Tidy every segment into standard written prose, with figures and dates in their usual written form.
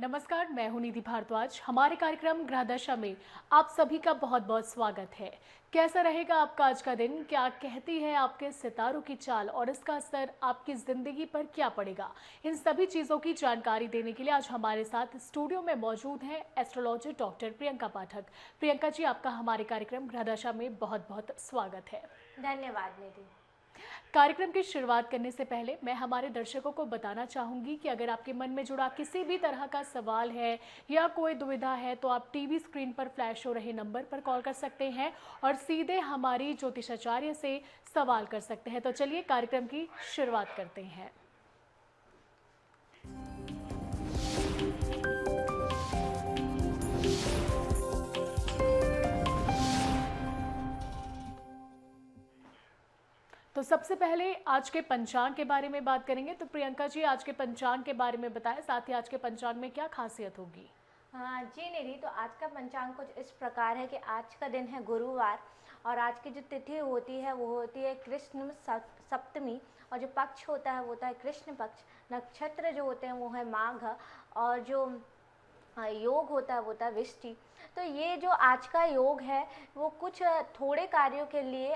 नमस्कार, मैं हूं निधि भारद्वाज। हमारे कार्यक्रम ग्रह दशा में आप सभी का बहुत बहुत स्वागत है। कैसा रहेगा आपका आज का दिन? क्या कहती है आपके सितारों की चाल और इसका असर आपकी जिंदगी पर क्या पड़ेगा? इन सभी चीजों की जानकारी देने के लिए आज हमारे साथ स्टूडियो में मौजूद हैं एस्ट्रोलॉजर डॉक्टर प्रियंका पाठक। प्रियंका जी, आपका हमारे कार्यक्रम ग्रह दशा में बहुत बहुत स्वागत है। धन्यवाद निधि। कार्यक्रम की शुरुआत करने से पहले मैं हमारे दर्शकों को बताना चाहूंगी कि अगर आपके मन में जुड़ा किसी भी तरह का सवाल है या कोई दुविधा है तो आप टीवी स्क्रीन पर फ्लैश हो रहे नंबर पर कॉल कर सकते हैं और सीधे हमारी ज्योतिषाचार्य से सवाल कर सकते हैं। तो चलिए कार्यक्रम की शुरुआत करते हैं। तो सबसे पहले आज के पंचांग के बारे में बात करेंगे। तो प्रियंका जी, आज के पंचांग के बारे में बताएं, साथ ही आज के पंचांग में क्या खासियत होगी? हाँ जी निधि, तो आज का पंचांग कुछ इस प्रकार है कि आज का दिन है गुरुवार और आज की जो तिथि होती है वो होती है कृष्ण सप्तमी और जो पक्ष होता है वो होता है कृष्ण पक्ष। नक्षत्र जो होते हैं वो है माघ और जो योग होता है वो होता है विष्टि। तो ये जो आज का योग है वो कुछ थोड़े कार्यों के लिए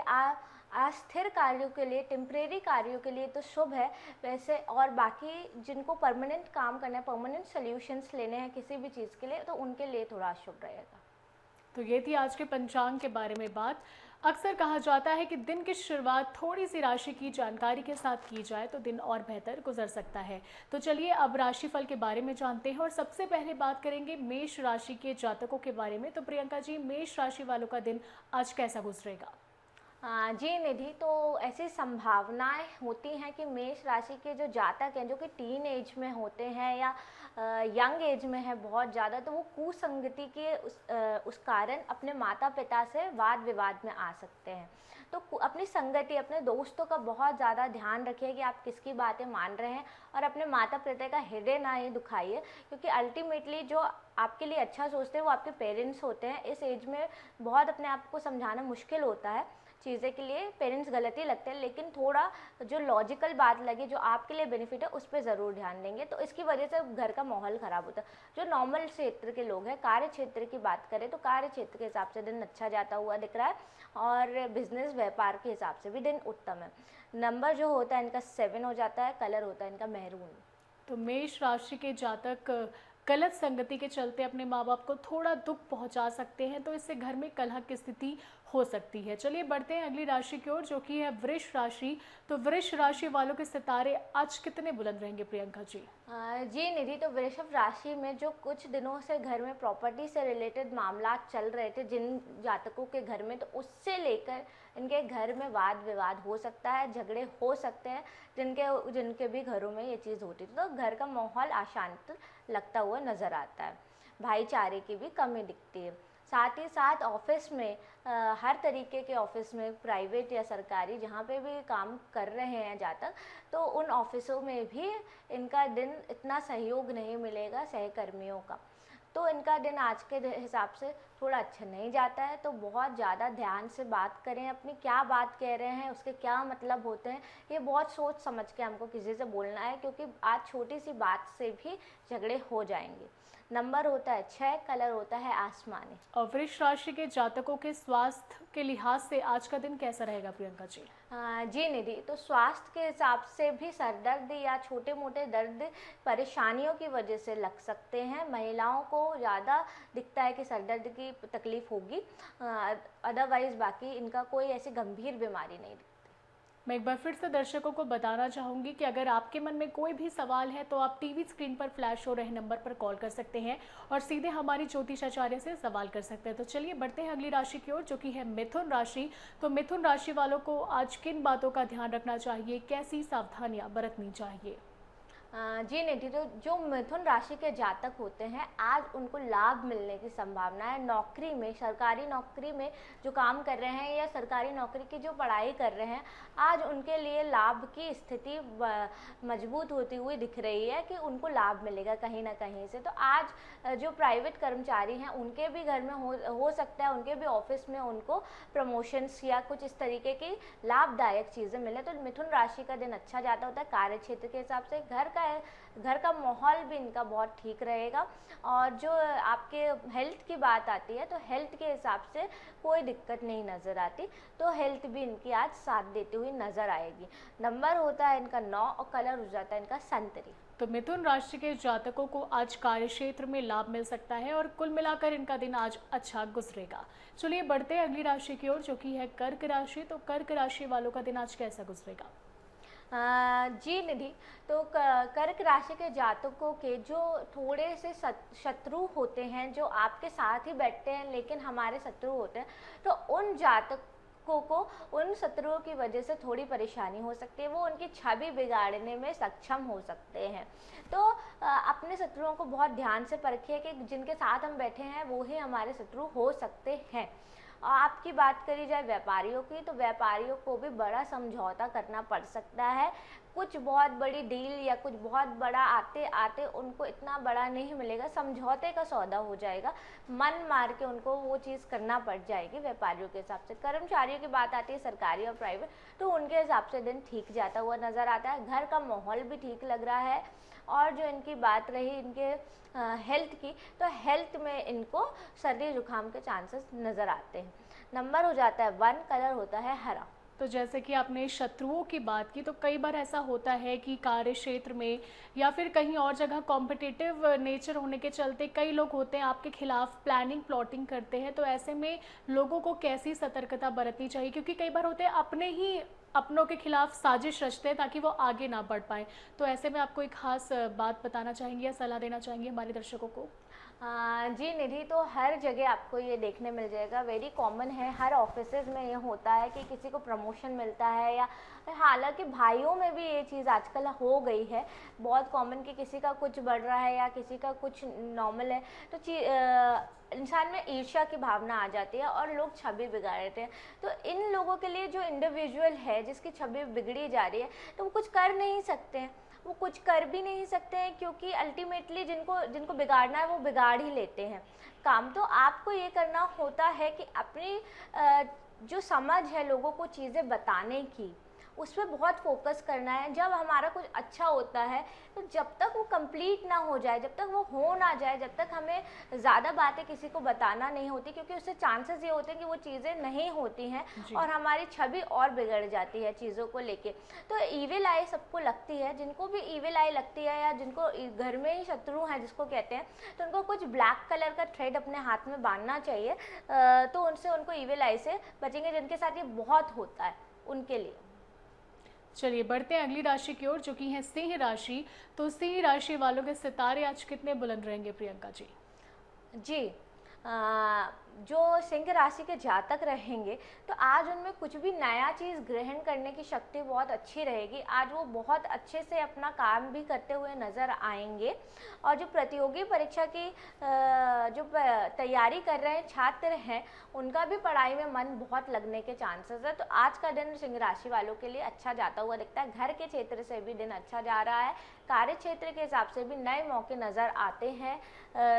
अस्थिर कार्यों के लिए, टेम्परेरी कार्यों के लिए तो शुभ है वैसे, और बाकी जिनको परमानेंट काम करना है, परमानेंट सॉल्यूशंस लेने हैं किसी भी चीज़ के लिए, तो उनके लिए थोड़ा अशुभ रहेगा। तो ये थी आज के पंचांग के बारे में बात। अक्सर कहा जाता है कि दिन की शुरुआत थोड़ी सी राशि की जानकारी के साथ की जाए तो दिन और बेहतर गुजर सकता है। तो चलिए अब राशिफल के बारे में जानते हैं और सबसे पहले बात करेंगे मेष राशि के जातकों के बारे में। तो प्रियंका जी, मेष राशि वालों का दिन आज कैसा गुजरेगा? जी निधि, तो ऐसी संभावनाएं होती हैं कि मेष राशि के जो जातक हैं जो कि टीन एज में होते हैं या यंग एज में है बहुत ज़्यादा, तो वो कुसंगति के उस कारण अपने माता पिता से वाद विवाद में आ सकते हैं। तो अपनी संगति, अपने दोस्तों का बहुत ज़्यादा ध्यान रखिए कि आप किसकी बातें मान रहे हैं और अपने माता पिता का हृदय ना ही दुखाइए, क्योंकि अल्टीमेटली जो आपके लिए अच्छा सोचते हैं वो आपके पेरेंट्स होते हैं। इस एज में बहुत अपने आप को समझाना मुश्किल होता है चीज़ें के लिए, पेरेंट्स गलत ही लगते हैं, लेकिन थोड़ा जो लॉजिकल बात लगे, जो आपके लिए बेनिफिट है, उस पर ज़रूर ध्यान देंगे। तो इसकी वजह से घर का माहौल ख़राब होता है। जो नॉर्मल क्षेत्र के लोग हैं, कार्य क्षेत्र की बात करें तो कार्य क्षेत्र के हिसाब से दिन अच्छा जाता हुआ दिख रहा है और बिजनेस व्यापार के हिसाब से भी दिन उत्तम है। नंबर जो होता है इनका 7 हो जाता है, कलर होता है इनका मैरून। तो मेष राशि के जातक गलत संगति के चलते अपने माँ बाप को थोड़ा दुख पहुंचा सकते हैं, तो इससे घर में कलह की स्थिति हो सकती है। चलिए बढ़ते हैं अगली राशि की ओर, जो कि है वृष राशि। तो वृष राशि वालों के सितारे आज कितने बुलंद रहेंगे प्रियंका जी? जी निधि, तो वृषभ राशि में जो कुछ दिनों से घर में प्रॉपर्टी से रिलेटेड मामला चल रहे थे जिन जातकों के घर में, तो उससे लेकर इनके घर में वाद विवाद हो सकता है, झगड़े हो सकते हैं, जिनके भी घरों में ये चीज़ होती थी। तो घर का माहौल अशांत लगता हुआ नज़र आता है। भाईचारे की भी कमी दिखती है। साथ ही साथ ऑफिस में हर तरीके के ऑफिस में, प्राइवेट या सरकारी, जहाँ पे भी काम कर रहे हैं जातक, तो उन ऑफिसों में भी इनका दिन इतना सहयोग नहीं मिलेगा सहकर्मियों का। तो इनका दिन आज के हिसाब से थोड़ा अच्छा नहीं जाता है। तो बहुत ज़्यादा ध्यान से बात करें, अपनी क्या बात कह रहे हैं, उसके क्या मतलब होते हैं, ये बहुत सोच समझ के हमको किसी से बोलना है, क्योंकि आज छोटी सी बात से भी झगड़े हो जाएंगे। नंबर होता है 6, कलर होता है आसमानी। और वृष राशि के जातकों के स्वास्थ्य के लिहाज से आज का दिन कैसा रहेगा प्रियंका जी? जी निधि, तो स्वास्थ्य के हिसाब से भी सरदर्द या छोटे मोटे दर्द परेशानियों की वजह से लग सकते हैं। महिलाओं को ज़्यादा दिखता है कि सरदर्द की तकलीफ होगी, अदरवाइज़ बाकी इनका कोई ऐसी गंभीर बीमारी नहीं दिखती। मैं एक बार फिर से दर्शकों को बताना चाहूँगी कि अगर आपके मन में कोई भी सवाल है तो आप टीवी स्क्रीन पर फ्लैश हो रहे नंबर पर कॉल कर सकते हैं और सीधे हमारी ज्योतिषाचार्य से सवाल कर सकते हैं। तो चलिए बढ़ते हैं अगली राशि की ओर, जो कि है मिथुन राशि। तो मिथुन राशि वालों को आज किन बातों का ध्यान रखना चाहिए, कैसी सावधानियाँ बरतनी चाहिए? जी निधि, तो जो मिथुन राशि के जातक होते हैं आज उनको लाभ मिलने की संभावना है। नौकरी में, सरकारी नौकरी में जो काम कर रहे हैं या सरकारी नौकरी की जो पढ़ाई कर रहे हैं, आज उनके लिए लाभ की स्थिति मजबूत होती हुई दिख रही है कि उनको लाभ मिलेगा कहीं ना कहीं से। तो आज जो प्राइवेट कर्मचारी हैं उनके भी घर में हो सकता है, उनके भी ऑफिस में उनको प्रमोशंस या कुछ इस तरीके की लाभदायक चीज़ें मिले। तो मिथुन राशि का दिन अच्छा जाता होता है कार्य क्षेत्र के हिसाब से। घर का घर का माहौल भी इनका बहुत ठीक रहेगा। और जो आपके हेल्थ की बात आती है तो हेल्थ के हिसाब से कोई दिक्कत नहीं नज़र आती, तो हेल्थ भी इनकी आज साथ देती हुई नज़र आएगी। नंबर होता है इनका 9 और कलर हो जाता है इनका संतरी। तो मिथुन राशि के जातकों को आज कार्य क्षेत्र में लाभ मिल सकता है और कुल मिलाकर इनका दिन आज अच्छा गुजरेगा। चलिए बढ़ते हैं अगली राशि की ओर, जो कि है कर्क राशि। तो कर्क राशि वालों का दिन आज कैसा गुजरेगा? जी निधि, तो कर्क राशि के जातकों के जो थोड़े से शत्रु होते हैं, जो आपके साथ ही बैठते हैं लेकिन हमारे शत्रु होते हैं, तो उन जातकों को उन शत्रुओं की वजह से थोड़ी परेशानी हो सकती है, वो उनकी छवि बिगाड़ने में सक्षम हो सकते हैं। तो अपने शत्रुओं को बहुत ध्यान से परखिए कि जिनके साथ हम बैठे हैं वो ही हमारे शत्रु हो सकते हैं। और आपकी बात करी जाए व्यापारियों की, तो व्यापारियों को भी बड़ा समझौता करना पड़ सकता है। कुछ बहुत बड़ी डील या कुछ बहुत बड़ा आते आते उनको इतना बड़ा नहीं मिलेगा, समझौते का सौदा हो जाएगा, मन मार के उनको वो चीज़ करना पड़ जाएगी व्यापारियों के हिसाब से। कर्मचारियों की बात आती है सरकारी और प्राइवेट, तो उनके हिसाब से दिन ठीक जाता हुआ नज़र आता है। घर का माहौल भी ठीक लग रहा है। और जो इनकी बात रही इनके हेल्थ की, तो हेल्थ में इनको सर्दी जुकाम के चांसेस नज़र आते हैं। नंबर हो जाता है 1, कलर होता है हरा। तो जैसे कि आपने शत्रुओं की बात की, तो कई बार ऐसा होता है कि कार्य क्षेत्र में या फिर कहीं और जगह कॉम्पिटिटिव नेचर होने के चलते कई लोग होते हैं आपके खिलाफ प्लानिंग प्लॉटिंग करते हैं। तो ऐसे में लोगों को कैसी सतर्कता बरतनी चाहिए? क्योंकि कई बार होते हैं अपने ही अपनों के खिलाफ साजिश रचते हैं ताकि वो आगे ना बढ़ पाए। तो ऐसे में आप कोई खास बात बताना चाहेंगे या सलाह देना चाहेंगे हमारे दर्शकों को? जी निधि, तो हर जगह आपको ये देखने मिल जाएगा, वेरी कॉमन है, हर ऑफिसेज में ये होता है कि किसी को प्रमोशन मिलता है, या हालांकि भाइयों में भी ये चीज़ आजकल हो गई है बहुत कॉमन कि किसी का कुछ बढ़ रहा है या किसी का कुछ नॉर्मल है, तो इंसान में ईर्ष्या की भावना आ जाती है और लोग छवि बिगाड़ देते हैं। तो इन लोगों के लिए जो इंडिविजुअल है जिसकी छवि बिगड़ी जा रही है, तो वो कुछ कर नहीं सकते हैं, वो कुछ कर भी नहीं सकते हैं, क्योंकि अल्टीमेटली जिनको बिगाड़ना है वो बिगाड़ ही लेते हैं काम। तो आपको ये करना होता है कि अपनी जो समझ है लोगों को चीज़ें बताने की, उस पर बहुत फोकस करना है। जब हमारा कुछ अच्छा होता है तो जब तक वो कंप्लीट ना हो जाए, जब तक वो हो ना जाए, जब तक हमें ज़्यादा बातें किसी को बताना नहीं होती, क्योंकि उससे चांसेस ये होते हैं कि वो चीज़ें नहीं होती हैं और हमारी छवि और बिगड़ जाती है चीज़ों को लेके। तो ईविल आई सबको लगती है, जिनको भी ईविल आई लगती है या जिनको घर में ही शत्रु हैं जिसको कहते हैं, तो उनको कुछ ब्लैक कलर का थ्रेड अपने हाथ में बांधना चाहिए, तो उनसे उनको ईविल आई से बचेंगे। जिनके साथ ये बहुत होता है उनके लिए। चलिए बढ़ते हैं अगली राशि की ओर, जो कि है सिंह राशि। तो सिंह राशि वालों के सितारे आज कितने बुलंद रहेंगे प्रियंका जी? जी, जो सिंह राशि के जातक रहेंगे तो आज उनमें कुछ भी नया चीज़ ग्रहण करने की शक्ति बहुत अच्छी रहेगी। आज वो बहुत अच्छे से अपना काम भी करते हुए नज़र आएंगे। और जो प्रतियोगी परीक्षा की जो तैयारी कर रहे हैं छात्र हैं, उनका भी पढ़ाई में मन बहुत लगने के चांसेस है। तो आज का दिन सिंह राशि वालों के लिए अच्छा जाता हुआ दिखता है। घर के क्षेत्र से भी दिन अच्छा जा रहा है, कार्य क्षेत्र के हिसाब से भी नए मौके नज़र आते हैं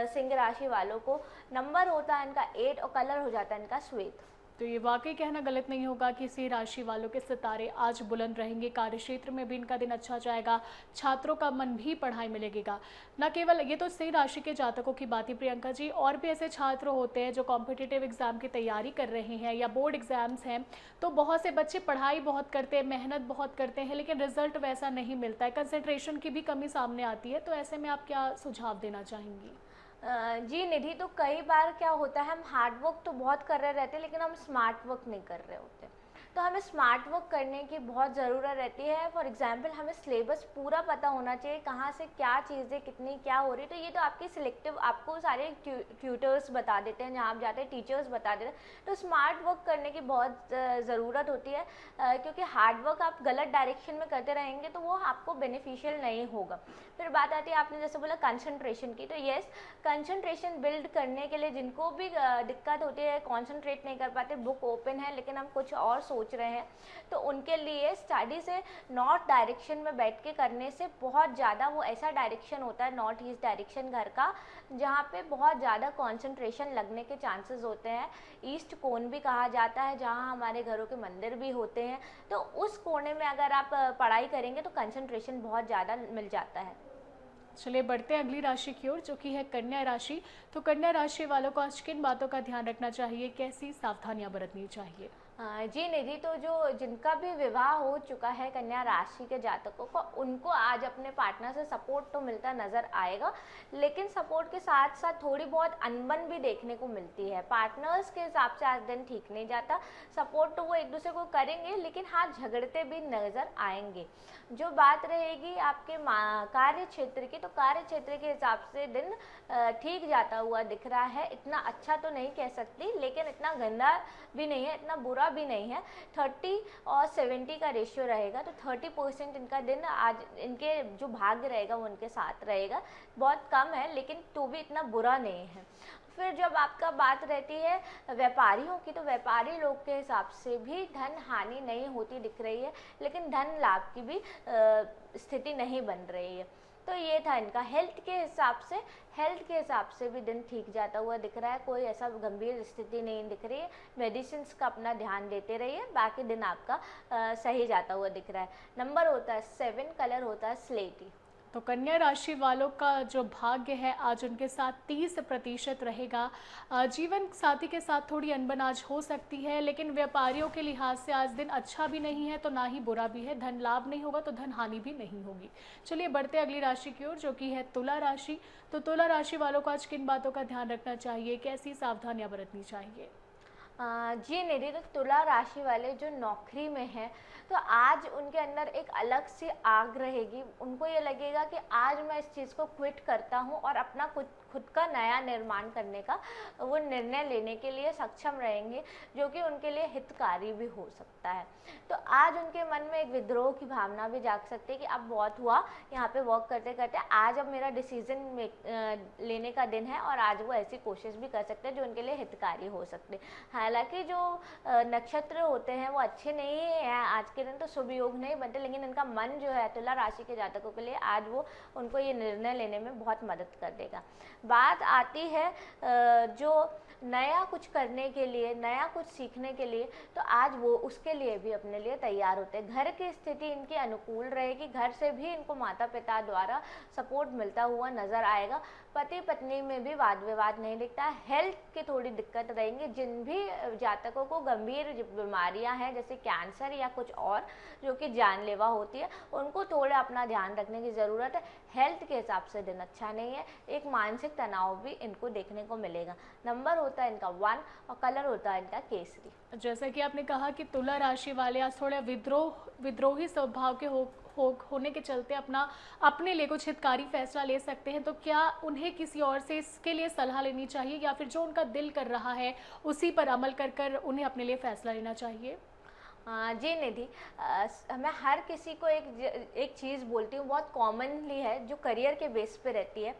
सिंह राशि वालों को। नंबर होता है इनका 8 और कलर हो जाता है इनका श्वेत। तो ये वाकई कहना गलत नहीं होगा कि सिंह राशि वालों के सितारे आज बुलंद रहेंगे। कार्य क्षेत्र में भी इनका दिन अच्छा जाएगा, छात्रों का मन भी पढ़ाई में लगेगा। न केवल ये तो सिंह राशि के जातकों की बात ही प्रियंका जी, और भी ऐसे छात्र होते हैं जो कॉम्पिटिटिव एग्जाम की तैयारी कर रहे हैं या बोर्ड एग्जाम्स हैं। तो बहुत से बच्चे पढ़ाई बहुत करते हैं, मेहनत बहुत करते हैं, लेकिन रिजल्ट वैसा नहीं मिलता है, कंसंट्रेशन की भी कमी सामने आती है। तो ऐसे में आप क्या सुझाव देना चाहेंगी? जी निधि, तो कई बार क्या होता है, हम हार्ड वर्क तो बहुत कर रहे रहते हैं लेकिन हम स्मार्ट वर्क नहीं कर रहे होते। तो हमें स्मार्ट वर्क करने की बहुत ज़रूरत रहती है। फॉर एग्जांपल हमें सिलेबस पूरा पता होना चाहिए, कहाँ से क्या चीज़ें कितनी क्या हो रही है। तो ये तो आपकी सिलेक्टिव आपको सारे ट्यूटर्स बता देते हैं, जहाँ आप जाते हैं टीचर्स बता देते हैं। तो स्मार्ट वर्क करने की बहुत ज़रूरत होती है, क्योंकि हार्ड वर्क आप गलत डायरेक्शन में करते रहेंगे तो वो आपको बेनिफिशियल नहीं होगा। फिर बात आती है, आपने जैसे बोला कंसंट्रेशन की, तो येस, कंसंट्रेशन बिल्ड करने के लिए जिनको भी दिक्कत होती है, कॉन्सेंट्रेट नहीं कर पाते, बुक ओपन है लेकिन हम कुछ और सोच रहे हैं तो उनके लिए स्टडी से नॉर्थ डायरेक्शन में बैठ के करने से बहुत ज़्यादा, वो ऐसा डायरेक्शन होता है नॉर्थ ईस्ट डायरेक्शन घर का जहाँ पे बहुत ज़्यादा कंसंट्रेशन लगने के चांसेस होते हैं। ईस्ट कोन भी कहा जाता है जहाँ हमारे घरों के मंदिर भी होते हैं, तो उस कोने में अगर आप पढ़ाई करेंगे तो कंसंट्रेशन बहुत ज़्यादा मिल जाता है। चलिए बढ़ते हैं अगली राशि की ओर, जो कि है कन्या राशि। तो कन्या राशि वालों को आज किन बातों का ध्यान रखना चाहिए, कैसी सावधानियां बरतनी चाहिए? जी निधि, तो जो जिनका भी विवाह हो चुका है कन्या राशि के जातकों को, उनको आज अपने पार्टनर से सपोर्ट तो मिलता नज़र आएगा, लेकिन सपोर्ट के साथ साथ थोड़ी बहुत अनबन भी देखने को मिलती है। पार्टनर्स के हिसाब से आज दिन ठीक नहीं जाता। सपोर्ट तो वो एक दूसरे को करेंगे, लेकिन हाँ झगड़ते भी नज़र आएंगे। जो बात रहेगी आपके कार्य क्षेत्र की, तो कार्य क्षेत्र के हिसाब से दिन ठीक जाता हुआ दिख रहा है। इतना अच्छा तो नहीं कह सकती, लेकिन इतना गंदा भी नहीं है, इतना बुरा भी नहीं है। 30 और 70 का रेशियो रहेगा, तो 30% इनका दिन आज इनके जो भाग्य रहेगा वो उनके साथ रहेगा। बहुत कम है, लेकिन तो भी इतना बुरा नहीं है। फिर जब आपका बात रहती है व्यापारियों की, तो व्यापारी लोग के हिसाब से भी धन हानि नहीं होती दिख रही है, लेकिन धन लाभ की भी स्थिति नहीं बन रही है। तो ये था इनका। हेल्थ के हिसाब से भी दिन ठीक जाता हुआ दिख रहा है। कोई ऐसा गंभीर स्थिति नहीं दिख रही है। मेडिसिन का अपना ध्यान देते रहिए, बाकी दिन आपका सही जाता हुआ दिख रहा है। नंबर होता है 7, कलर होता है स्लेटी। तो कन्या राशि वालों का जो भाग्य है आज उनके साथ 30% रहेगा। जीवन साथी के साथ थोड़ी अनबन आज हो सकती है, लेकिन व्यापारियों के लिहाज से आज दिन अच्छा भी नहीं है तो ना ही बुरा भी है। धन लाभ नहीं होगा तो धन हानि भी नहीं होगी। चलिए बढ़ते अगली राशि की ओर, जो कि है तुला राशि। तो तुला राशि वालों को आज किन बातों का ध्यान रखना चाहिए, कैसी सावधानियां बरतनी चाहिए? जी निधि, तो तुला राशि वाले जो नौकरी में हैं, तो आज उनके अंदर एक अलग सी आग रहेगी। उनको ये लगेगा कि आज मैं इस चीज़ को क्विट करता हूँ और अपना खुद का नया निर्माण करने का वो निर्णय लेने के लिए सक्षम रहेंगे, जो कि उनके लिए हितकारी भी हो सकता है। तो आज उनके मन में एक विद्रोह की भावना भी जाग सकती है कि अब बहुत हुआ यहाँ पे वर्क करते करते, आज अब मेरा डिसीजन लेने का दिन है, और आज वो ऐसी कोशिश भी कर सकते हैं जो उनके लिए हितकारी हो सकते हैं। हालांकि जो नक्षत्र होते हैं वो अच्छे नहीं हैं आज के दिन, तो शुभ योग नहीं बनते, लेकिन इनका मन जो है तुला राशि के जातकों के लिए आज वो उनको ये निर्णय लेने में बहुत मदद कर देगा। बात आती है जो नया कुछ करने के लिए, नया कुछ सीखने के लिए, तो आज वो उसके लिए भी अपने लिए तैयार होते हैं। घर की स्थिति इनकी अनुकूल रहेगी, घर से भी इनको माता पिता द्वारा सपोर्ट मिलता हुआ नजर आएगा। पति पत्नी में भी वाद विवाद नहीं दिखता है। हेल्थ की थोड़ी दिक्कत रहेंगी। जिन भी जातकों को गंभीर बीमारियां हैं जैसे कैंसर या कुछ और जो कि जानलेवा होती है, उनको थोड़ा अपना ध्यान रखने की ज़रूरत है। हेल्थ के हिसाब से दिन अच्छा नहीं है। एक मानसिक तनाव भी इनको देखने को मिलेगा। नंबर होता है इनका 1 और कलर होता है इनका केसरी। जैसा कि आपने कहा कि तुला राशि वाले आज थोड़ा विद्रोही स्वभाव के होने के चलते अपने लिए कुछ हितकारी फैसला ले सकते हैं, तो क्या उन्हें किसी और से इसके लिए सलाह लेनी चाहिए, या फिर जो उनका दिल कर रहा है उसी पर अमल कर उन्हें अपने लिए फैसला लेना चाहिए? जी निधि, मैं हर किसी को एक चीज़ बोलती हूँ, बहुत कॉमनली है, जो करियर के बेस पे रहती है,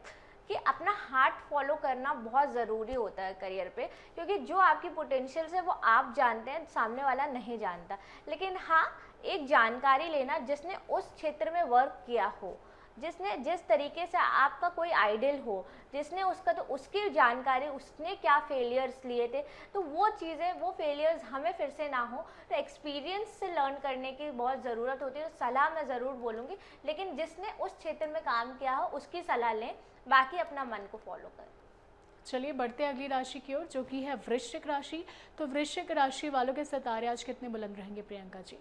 कि अपना हार्ट फॉलो करना बहुत ज़रूरी होता है करियर पे, क्योंकि जो आपकी पोटेंशियल है वो आप जानते हैं, सामने वाला नहीं जानता। लेकिन हाँ, एक जानकारी लेना जिसने उस क्षेत्र में वर्क किया हो, जिसने जिस तरीके से आपका कोई आइडियल हो, जिसने उसका, तो उसकी जानकारी, उसने क्या फेलियर्स लिए थे, तो वो चीज़ें, वो फेलियर्स हमें फिर से ना हो, तो एक्सपीरियंस से लर्न करने की बहुत ज़रूरत होती है। तो सलाह मैं ज़रूर बोलूँगी, लेकिन जिसने उस क्षेत्र में काम किया हो उसकी सलाह लें, बाकी अपना मन को फॉलो करें। चलिए बढ़ते अगली राशि की ओर, जो कि है वृश्चिक राशि। तो वृश्चिक राशि वालों के सितारे आज कितने बुलंद रहेंगे प्रियंका जी?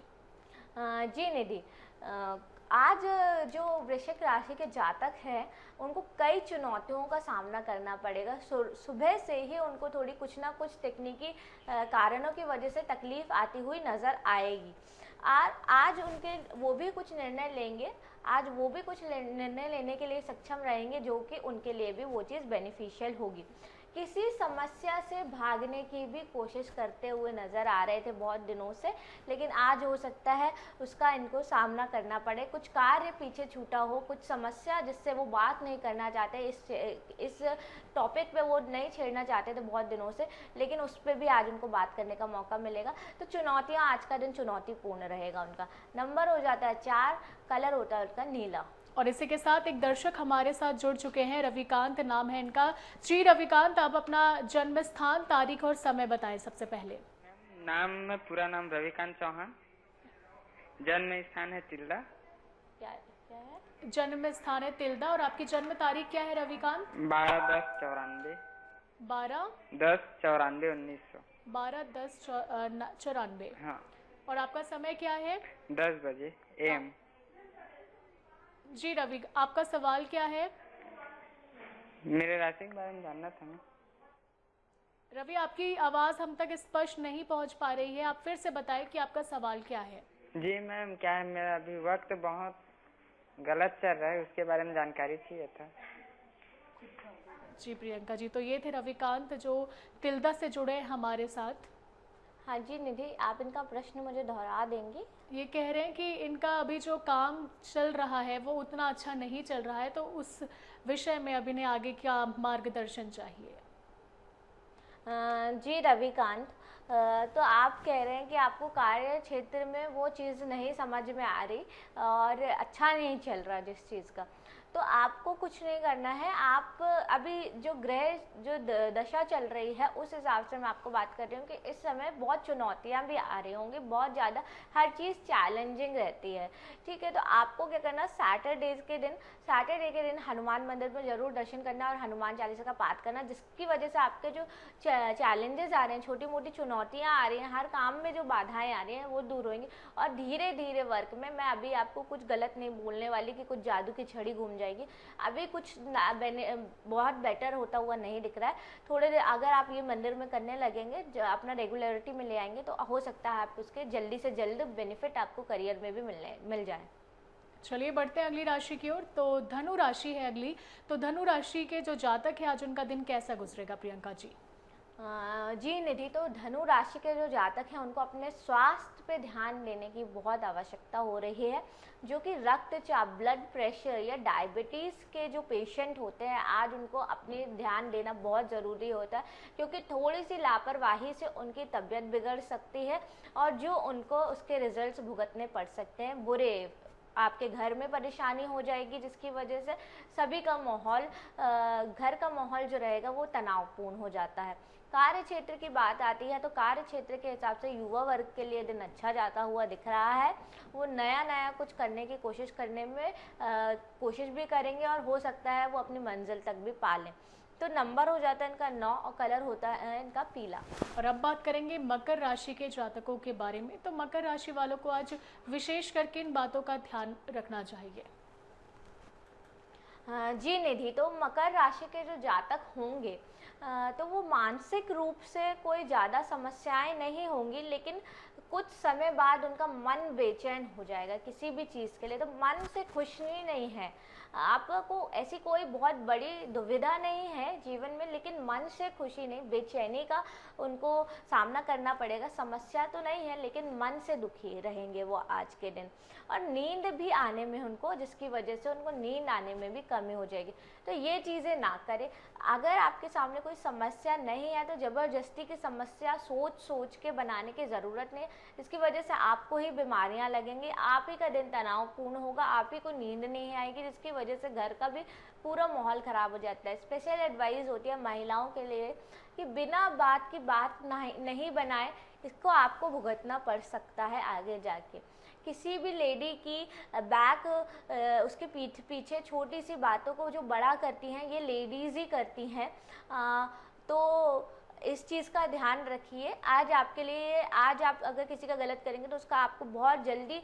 जी निधि, आज जो वृश्चिक राशि के जातक हैं उनको कई चुनौतियों का सामना करना पड़ेगा। सुबह से ही उनको थोड़ी कुछ ना कुछ तकनीकी कारणों की वजह से तकलीफ आती हुई नज़र आएगी। आज उनके वो भी कुछ निर्णय लेंगे, आज वो भी कुछ निर्णय लेने के लिए सक्षम रहेंगे, जो कि उनके लिए भी वो चीज़ बेनिफिशियल होगी। किसी समस्या से भागने की भी कोशिश करते हुए नज़र आ रहे थे बहुत दिनों से, लेकिन आज हो सकता है उसका इनको सामना करना पड़े। कुछ कार्य पीछे छूटा हो, कुछ समस्या जिससे वो बात नहीं करना चाहते, इस टॉपिक पे वो नहीं छेड़ना चाहते थे बहुत दिनों से, लेकिन उस पर भी आज उनको बात करने का मौका मिलेगा। तो चुनौतियाँ, आज का दिन चुनौतीपूर्ण रहेगा उनका। नंबर हो जाता है 4, कलर होता है उनका नीला। और इसी के साथ एक दर्शक हमारे साथ जुड़ चुके हैं, रविकांत नाम है इनका। जी रविकांत, आप अपना जन्म स्थान, तारीख और समय बताएं सबसे पहले। पूरा नाम रविकांत चौहान, जन्म स्थान है तिल्दा। क्या है? जन्म स्थान है तिल्दा और आपकी जन्म तारीख क्या है रविकांत? 12/10/94। 12/10/94। 1900। 12/10/94। हाँ। और आपका समय क्या है? 10 बजे AM। जी रवि, आपका सवाल क्या है? मेरे राशि के बारे में जानना था मैं। रवि, आपकी आवाज़ हम तक स्पष्ट नहीं पहुंच पा रही है, आप फिर से बताएं कि आपका सवाल क्या है। जी मैम, क्या है, मेरा अभी वक्त बहुत गलत चल रहा है, उसके बारे में जानकारी चाहिए था। जी प्रियंका जी, तो ये थे रविकांत जो तिल्दा से जुड़े हैं हमारे साथ। हाँ जी निधि, आप इनका प्रश्न मुझे दोहरा देंगी? ये कह रहे हैं कि इनका अभी जो काम चल रहा है वो उतना अच्छा नहीं चल रहा है, तो उस विषय में अब इन्हें आगे क्या मार्गदर्शन चाहिए। जी रविकांत, तो आप कह रहे हैं कि आपको कार्य क्षेत्र में वो चीज़ नहीं समझ में आ रही और अच्छा नहीं चल रहा जिस चीज़ का, तो आपको कुछ नहीं करना है। आप अभी जो ग्रह जो दशा चल रही है उस हिसाब से मैं आपको बात कर रही हूँ कि इस समय बहुत चुनौतियाँ भी आ रही होंगी, बहुत ज़्यादा हर चीज़ चैलेंजिंग रहती है। ठीक है, तो आपको क्या करना, सैटरडे के दिन हनुमान मंदिर में ज़रूर दर्शन करना और हनुमान चालीसा का पाठ करना, जिसकी वजह से आपके जो चैलेंजेस आ रहे हैं, छोटी मोटी चुनौतियाँ आ रही हैं, हर काम में जो बाधाएं आ रही हैं वो दूर होंगी। और धीरे धीरे वर्क में, मैं अभी आपको कुछ गलत नहीं बोलने वाली कि कुछ जादू की छड़ी घूम जाएगी, अभी कुछ बहुत बेटर होता हुआ नहीं दिख रहा है। थोड़े देर अगर आप ये मंदिर में करने लगेंगे, अपना रेगुलरिटी में ले आएंगे, तो हो सकता है आप उसके जल्दी से जल्द बेनिफिट आपको करियर में भी मिल जाए। चलिए बढ़ते हैं अगली राशि की ओर। तो धनु राशि है अगली। तो धनु राशि के जो जातक है, आज उनका दिन कैसा गुजरेगा प्रियंका जी? जी निधि, तो धनु राशि के जो जातक हैं उनको अपने स्वास्थ्य पे ध्यान देने की बहुत आवश्यकता हो रही है। जो कि रक्तचाप, ब्लड प्रेशर या डायबिटीज़ के जो पेशेंट होते हैं, आज उनको अपने ध्यान देना बहुत ज़रूरी होता है, क्योंकि थोड़ी सी लापरवाही से उनकी तबीयत बिगड़ सकती है और जो उनको उसके रिजल्ट्स भुगतने पड़ सकते हैं बुरे। आपके घर में परेशानी हो जाएगी, जिसकी वजह से सभी का माहौल, घर का माहौल जो रहेगा वो तनावपूर्ण हो जाता है। कार्य क्षेत्र की बात आती है तो कार्य क्षेत्र के हिसाब से युवा वर्ग के लिए दिन अच्छा जाता हुआ दिख रहा है। वो नया नया कुछ करने की कोशिश करने में कोशिश भी करेंगे और हो सकता है वो अपनी मंजिल तक भी पा लें। तो नंबर हो जाता है इनका 9 और कलर होता है इनका पीला। और अब बात करेंगे मकर राशि के जातकों के बारे में। तो मकर राशि वालों को आज विशेष करके इन बातों का ध्यान रखना चाहिए। जी निधि, तो मकर राशि के जो जातक होंगे तो वो मानसिक रूप से कोई ज़्यादा समस्याएं नहीं होंगी, लेकिन कुछ समय बाद उनका मन बेचैन हो जाएगा किसी भी चीज़ के लिए। तो मन से खुशी नहीं है, आपको ऐसी कोई बहुत बड़ी दुविधा नहीं है जीवन में, लेकिन मन से खुशी नहीं, बेचैनी का उनको सामना करना पड़ेगा। समस्या तो नहीं है, लेकिन मन से दुखी रहेंगे वो आज के दिन। और नींद भी आने में उनको, जिसकी वजह से उनको नींद आने में भी कमी हो जाएगी। तो ये चीज़ें ना करें। अगर आपके सामने कोई समस्या नहीं है तो ज़बरदस्ती की समस्या सोच के बनाने की ज़रूरत नहीं है, जिसकी वजह से आपको ही बीमारियां लगेंगी, आप ही का दिन तनावपूर्ण होगा, आप ही को नींद नहीं आएगी, जिसकी वजह से घर का भी पूरा माहौल ख़राब हो जाता है। स्पेशल एडवाइस होती है महिलाओं के लिए कि बिना बात की बात नहीं बनाए, इसको आपको भुगतना पड़ सकता है आगे जाके। किसी भी लेडी की उसके पीछे छोटी सी बातों को जो बड़ा करती हैं, ये लेडीज़ ही करती हैं। तो इस चीज़ का ध्यान रखिए। आज आपके लिए, आज आप अगर किसी का गलत करेंगे तो उसका आपको बहुत जल्दी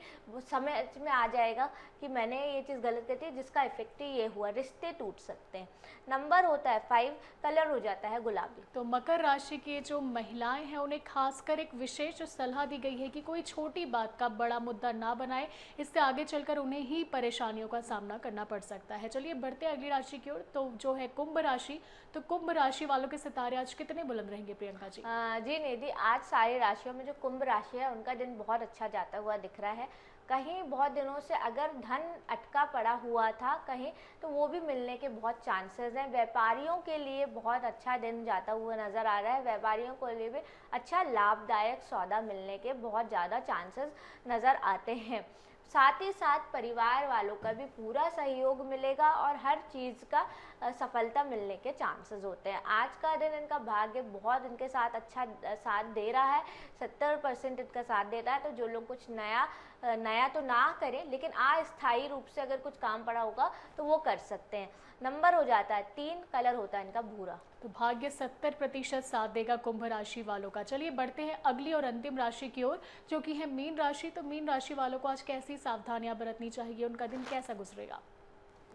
समझ में आ जाएगा कि मैंने ये चीज़ गलत कर दी, जिसका इफेक्ट ही ये हुआ। रिश्ते टूट सकते हैं। नंबर होता है 5, कलर हो जाता है गुलाबी। तो मकर राशि की जो महिलाएं हैं उन्हें खासकर एक विशेष सलाह दी गई है कि कोई छोटी बात का बड़ा मुद्दा ना बनाए, इससे आगे चलकर उन्हें ही परेशानियों का सामना करना पड़ सकता है। चलिए बढ़ते हैं अगली राशि की ओर, तो जो है कुंभ राशि। तो कुंभ राशि वालों के सितारे आज कितने बुलंद रहेंगे प्रियंका जी? जी निधि, आज सारी राशियों में जो कुंभ राशि है उनका दिन बहुत अच्छा जाता हुआ दिख रहा है। कहीं बहुत दिनों से अगर धन अटका पड़ा हुआ था कहीं, तो वो भी मिलने के बहुत चांसेस हैं। व्यापारियों के लिए बहुत अच्छा दिन जाता हुआ नज़र आ रहा है। व्यापारियों के लिए भी अच्छा लाभदायक सौदा मिलने के बहुत ज़्यादा चांसेस नज़र आते हैं। साथ ही साथ परिवार वालों का भी पूरा सहयोग मिलेगा और हर चीज़ का सफलता मिलने के चांसेस होते हैं। आज का दिन इनका भाग्य बहुत इनके साथ अच्छा साथ दे रहा है। 70% इनका साथ दे रहा है। तो जो लोग कुछ नया तो ना करें, लेकिन अस्थायी रूप से अगर कुछ काम पड़ा होगा तो वो कर सकते हैं। नंबर हो जाता है 3, कलर होता है इनका भूरा। तो भाग्य 70% साथ देगा कुंभ राशि वालों का। चलिए बढ़ते हैं अगली और अंतिम राशि की ओर, जो कि है मीन राशि। तो मीन राशि वालों को आज कैसी सावधानियां बरतनी चाहिए, उनका दिन कैसा गुजरेगा?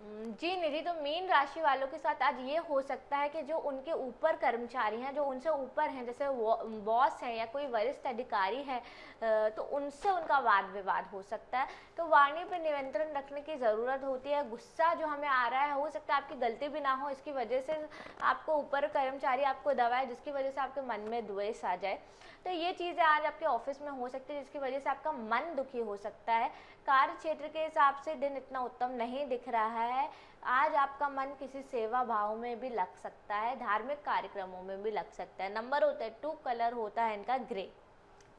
जी निधि, तो मीन राशि वालों के साथ आज ये हो सकता है कि जो उनके ऊपर कर्मचारी हैं, जो उनसे ऊपर हैं, जैसे बॉस हैं या कोई वरिष्ठ अधिकारी है, तो उनसे उनका वाद विवाद हो सकता है। तो वाणी पर नियंत्रण रखने की ज़रूरत होती है। गुस्सा जो हमें आ रहा है, हो सकता है आपकी गलती भी ना हो, इसकी वजह से आपको ऊपर कर्मचारी आपको दबाए, जिसकी वजह से आपके मन में द्वेष आ जाए। तो ये चीज़ें आज आपके ऑफिस में हो सकती है, जिसकी वजह से आपका मन दुखी हो सकता है। कार्य क्षेत्र के हिसाब से दिन इतना उत्तम नहीं दिख रहा है। आज आपका मन किसी सेवा भाव में भी लग सकता है, धार्मिक कार्यक्रमों में भी लग सकता है। नंबर होता है 2, कलर होता है इनका ग्रे।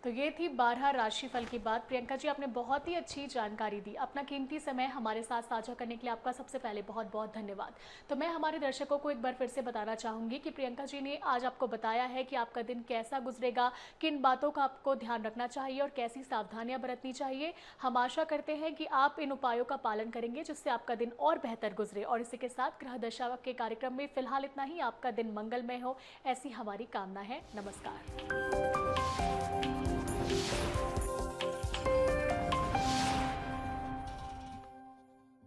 तो ये थी 12 राशिफल की बात। प्रियंका जी, आपने बहुत ही अच्छी जानकारी दी। अपना कीमती समय हमारे साथ साझा करने के लिए आपका सबसे पहले बहुत बहुत धन्यवाद। तो मैं हमारे दर्शकों को एक बार फिर से बताना चाहूँगी कि प्रियंका जी ने आज आपको बताया है कि आपका दिन कैसा गुजरेगा, किन बातों का आपको ध्यान रखना चाहिए और कैसी सावधानियां बरतनी चाहिए। हम आशा करते हैं कि आप इन उपायों का पालन करेंगे, जिससे आपका दिन और बेहतर गुजरे। और इसी के साथ ग्रह दशा के कार्यक्रम में फिलहाल इतना ही। आपका दिन मंगलमय हो, ऐसी हमारी कामना है। नमस्कार।